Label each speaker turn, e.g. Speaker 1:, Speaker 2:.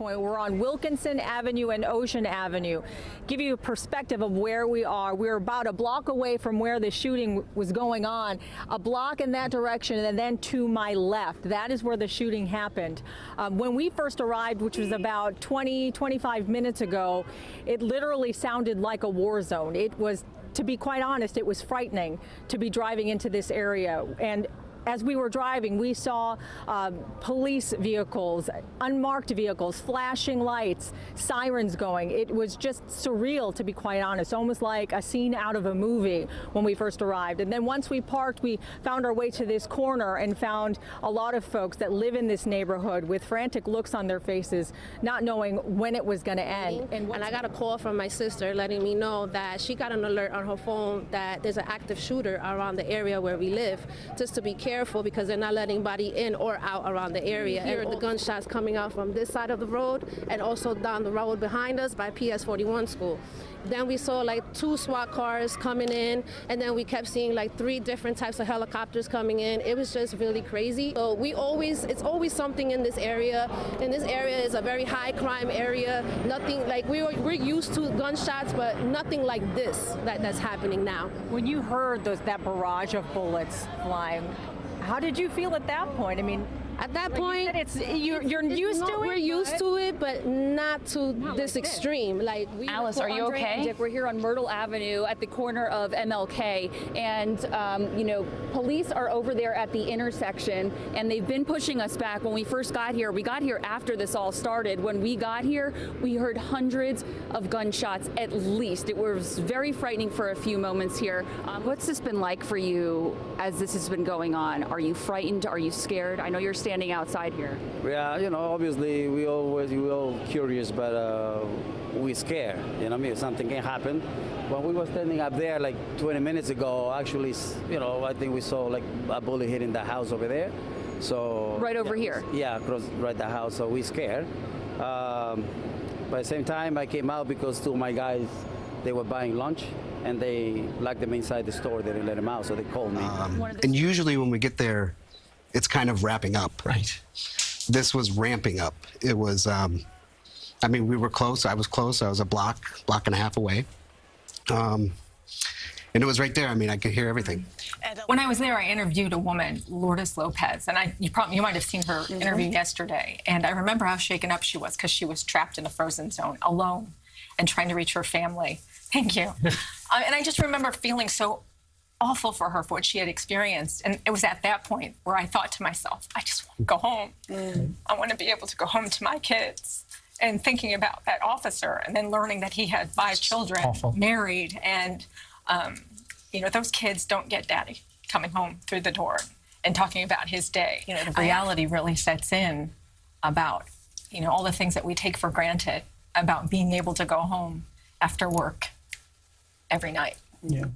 Speaker 1: point. We're on Wilkinson Avenue and Ocean Avenue. Give you a perspective of where we are. We're about a block away from where the shooting was going on, a block in that direction, and then to my left. That is where the shooting happened. When we first arrived, which was about 25 minutes ago, it literally sounded like a war zone. It was, to be quite honest, it was frightening to be driving into this area. And as we were driving, we saw police vehicles, unmarked vehicles, flashing lights, sirens going. It was just surreal, to be quite honest, almost like a scene out of a movie when we first arrived. And then once we parked, we found our way to this corner and found a lot of folks that live in this neighborhood with frantic looks on their faces, not knowing when it was going to end.
Speaker 2: And I got a call from my sister letting me know that she got an alert on her phone that there's an active shooter around the area where we live, just to be careful because they're not letting anybody in or out around the area. And the gunshots coming out from this side of the road and also down the road behind us by PS41 school. Then we saw like 2 SWAT cars coming in, and then we kept seeing like 3 different types of helicopters coming in. It was just really crazy. So it's always something in this area. And this area is a very high crime area. Nothing like we're used to gunshots, but nothing like this that's happening now.
Speaker 1: When you heard that barrage of bullets flying, how did you feel at that point? I mean, at that point, you're used to it.
Speaker 2: We're used to it, but not to this extreme. Like,
Speaker 3: Alice, are you okay?
Speaker 4: Dick, we're here on Myrtle Avenue at the corner of MLK, and you know, police are over there at the intersection, and they've been pushing us back. When we first got here, we got here after this all started. When we got here, we heard hundreds of gunshots at least. It was very frightening for a few moments here. What's this been like for you as this has been going on? Are you frightened? Are you scared? I know you're standing outside here.
Speaker 5: Yeah, you know, obviously we all curious, but we scared. You know, I mean, something can happen. When we were standing up there like 20 minutes ago, actually, you know, I think we saw like a bullet hitting the house over there. So
Speaker 4: right over here.
Speaker 5: Yeah, across right the house. So we scared. But at the same time, I came out because 2 of my guys, they were buying lunch, and they locked them inside the store. They didn't let them out, so they called me.
Speaker 6: And usually when we get there, it's kind of wrapping up.
Speaker 7: Right.
Speaker 6: This was ramping up. It was, I mean, we were close. I was close. I was a block and a half away. And it was right there. I mean, I could hear everything.
Speaker 8: When I was there, I interviewed a woman, Lourdes Lopez, and you might have seen her interview yesterday. And I remember how shaken up she was because she was trapped in a frozen zone, alone, and trying to reach her family. Thank you. And I just remember feeling so awful for her for what she had experienced. And it was at that point where I thought to myself, I just want to go home. I want to be able to go home to my kids. And thinking about that officer and then learning that he had 5 children, married, and you know, those kids don't get daddy coming home through the door and talking about his day. You know, the reality really sets in about, you know, all the things that we take for granted about being able to go home after work every night.
Speaker 7: Yeah.